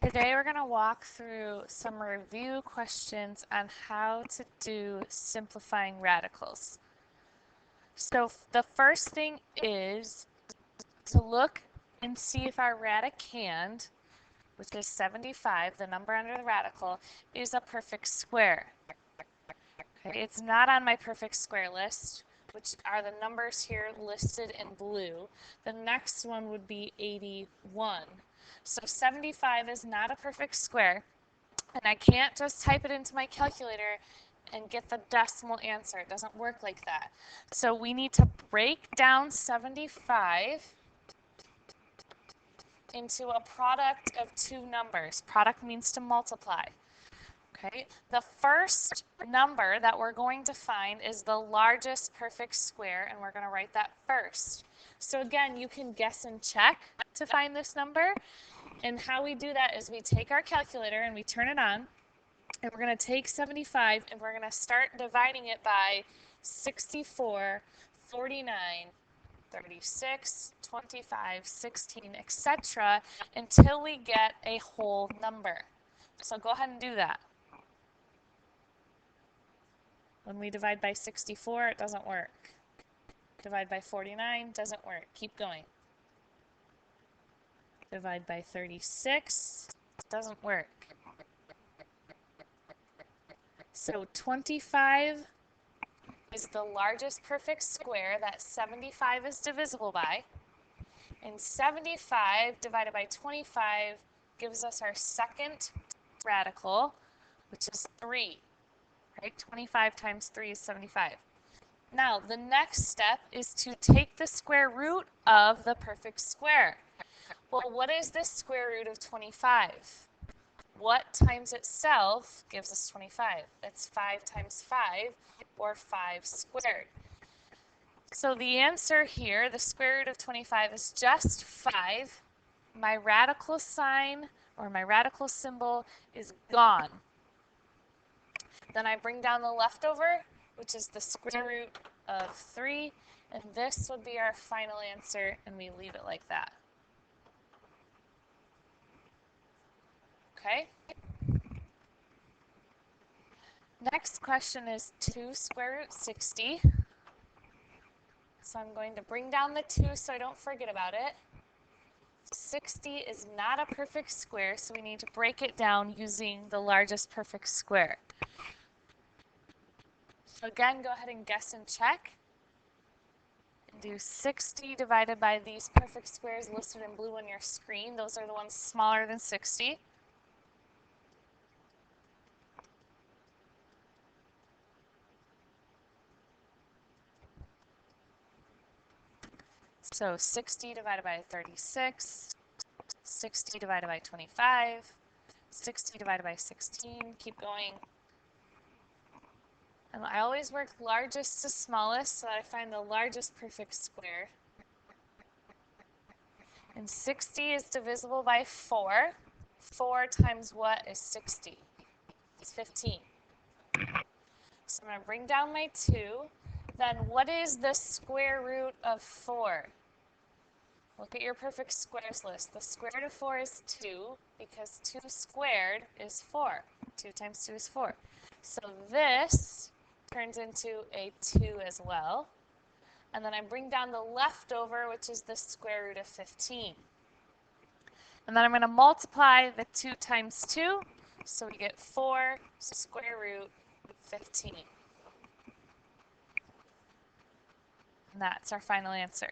Today we're going to walk through some review questions on how to do simplifying radicals. So the first thing is to look and see if our radicand, which is 75, the number under the radical, is a perfect square. Okay, it's not on my perfect square list, which are the numbers here listed in blue. The next one would be 81. So 75 is not a perfect square, and I can't just type it into my calculator and get the decimal answer. It doesn't work like that. So we need to break down 75 into a product of two numbers. Product means to multiply. Okay, the first number that we're going to find is the largest perfect square, and we're going to write that first. So again, you can guess and check to find this number. And how we do that is we take our calculator and we turn it on, and we're going to take 75 and we're going to start dividing it by 64, 49, 36, 25, 16, etc. until we get a whole number. So go ahead and do that. When we divide by 64, it doesn't work. Divide by 49, doesn't work. Keep going. Divide by 36, doesn't work. So 25 is the largest perfect square that 75 is divisible by. And 75 divided by 25 gives us our second radical, which is 3. Right? 25 times 3 is 75. Now, the next step is to take the square root of the perfect square. Well, what is the square root of 25? What times itself gives us 25? That's 5 times 5, or 5 squared. So the answer here, the square root of 25, is just 5. My radical sign, or my radical symbol, is gone. Then I bring down the leftover, which is the square root of 3, and this would be our final answer, and we leave it like that. Okay? Next question is 2 square root 60. So I'm going to bring down the 2 so I don't forget about it. 60 is not a perfect square, so we need to break it down using the largest perfect square. So again, go ahead and guess and check. And do 60 divided by these perfect squares listed in blue on your screen. Those are the ones smaller than 60. So 60 divided by 36, 60 divided by 25, 60 divided by 16, keep going. And I always work largest to smallest so that I find the largest perfect square. And 60 is divisible by 4. 4 times what is 60? It's 15. So I'm going to bring down my 2. Then what is the square root of 4? Look at your perfect squares list. The square root of 4 is 2 because 2 squared is 4. 2 times 2 is 4. So this turns into a 2 as well. And then I bring down the leftover, which is the square root of 15. And then I'm going to multiply the 2 times 2, so we get 4 square root 15. And that's our final answer.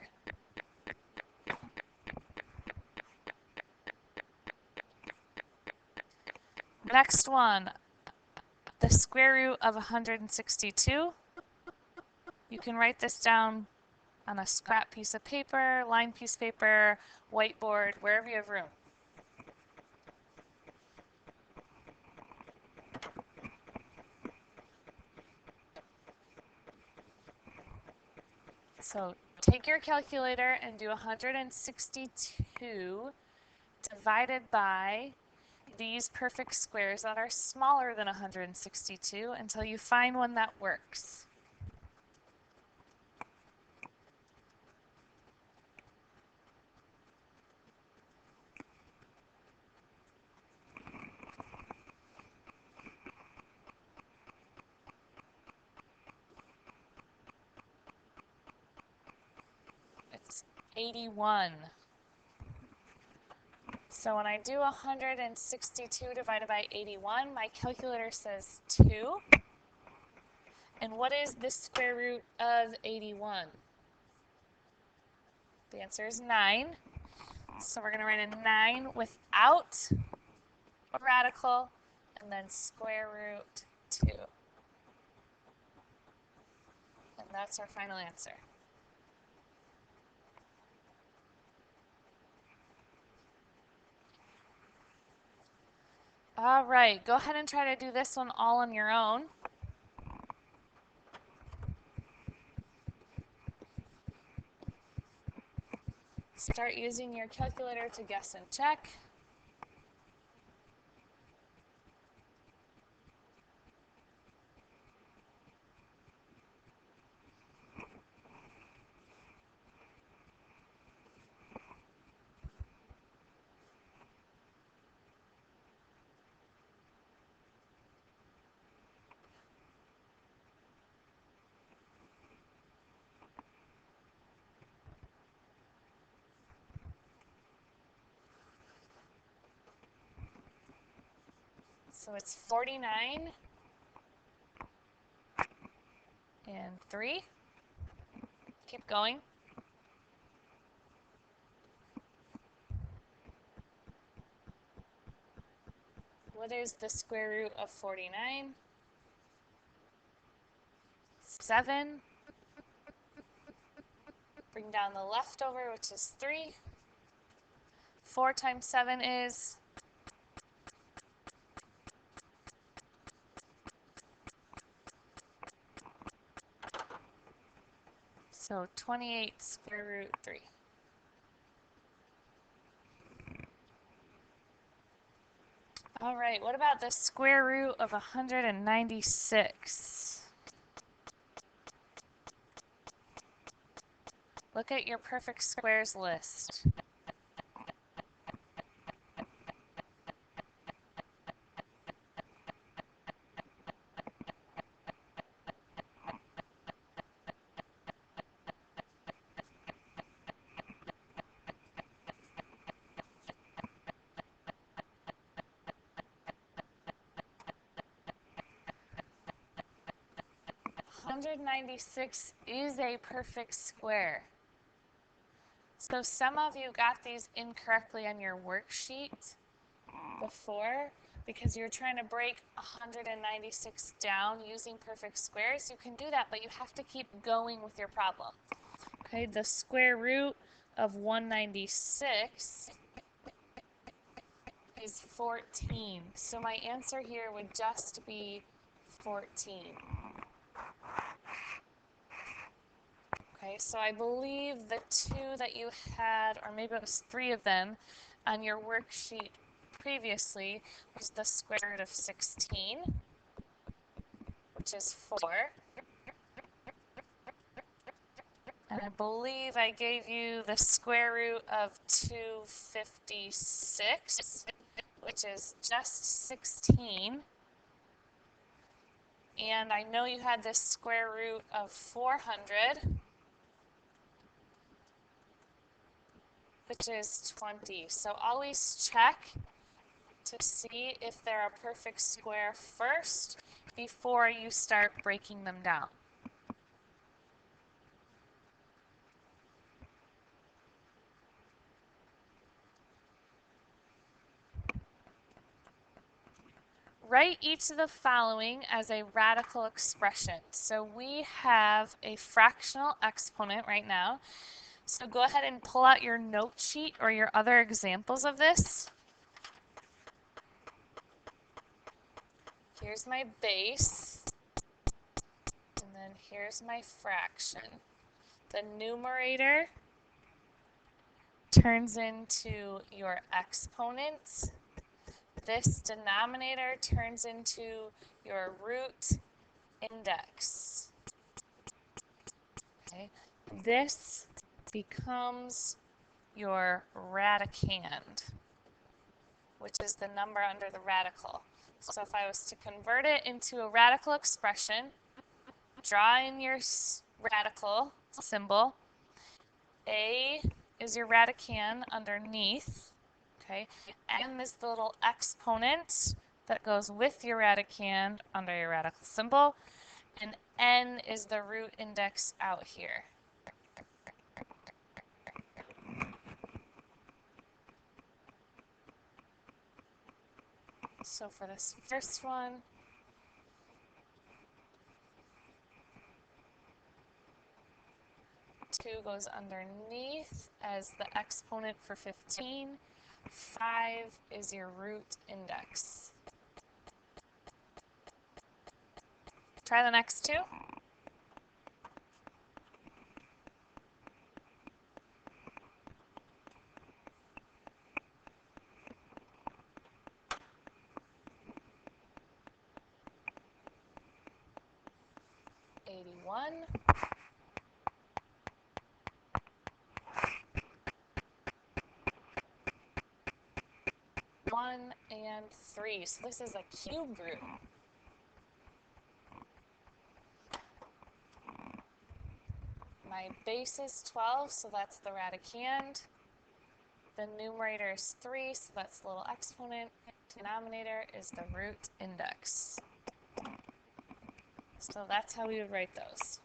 Next one, the square root of 162. You can write this down on a scrap piece of paper, lined piece of paper, whiteboard, wherever you have room. So take your calculator and do 162 divided by these perfect squares that are smaller than 162 until you find one that works. 81. So when I do 162 divided by 81, my calculator says 2. And what is the square root of 81? The answer is 9. So we're going to write a 9 without a radical and then square root 2. And that's our final answer. All right, go ahead and try to do this one all on your own. Start using your calculator to guess and check. So it's 49 and 3. Keep going. What is the square root of 49? 7. Bring down the leftover, which is 3. 4 times 7 is 28 square root 3. All right, what about the square root of 196? Look at your perfect squares list. $196 is a perfect square. So some of you got these incorrectly on your worksheet before because you're trying to break 196 down using perfect squares. You can do that, but you have to keep going with your problem. Okay, the square root of 196 is 14. So my answer here would just be 14. Okay, so I believe the 2 that you had, or maybe it was 3 of them, on your worksheet previously was the square root of 16, which is 4. And I believe I gave you the square root of 256, which is just 16. And I know you had this square root of 400, which is 20. So always check to see if they're a perfect square first before you start breaking them down. Write each of the following as a radical expression. So we have a fractional exponent right now. So go ahead and pull out your note sheet or your other examples of this. Here's my base, and then here's my fraction. The numerator turns into your exponent. This denominator turns into your root index. Okay. This becomes your radicand, which is the number under the radical. So if I was to convert it into a radical expression, draw in your radical symbol. A is your radicand underneath, okay? M is the little exponent that goes with your radicand under your radical symbol, and N is the root index out here. So for this first one, two goes underneath as the exponent for 15. 5 is your root index. Try the next two. One. 1 and 3. So this is a cube root. My base is 12, so that's the radicand. The numerator is 3, so that's the little exponent. Denominator is the root index. So that's how we would write those.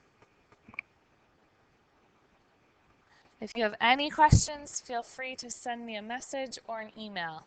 If you have any questions, feel free to send me a message or an email.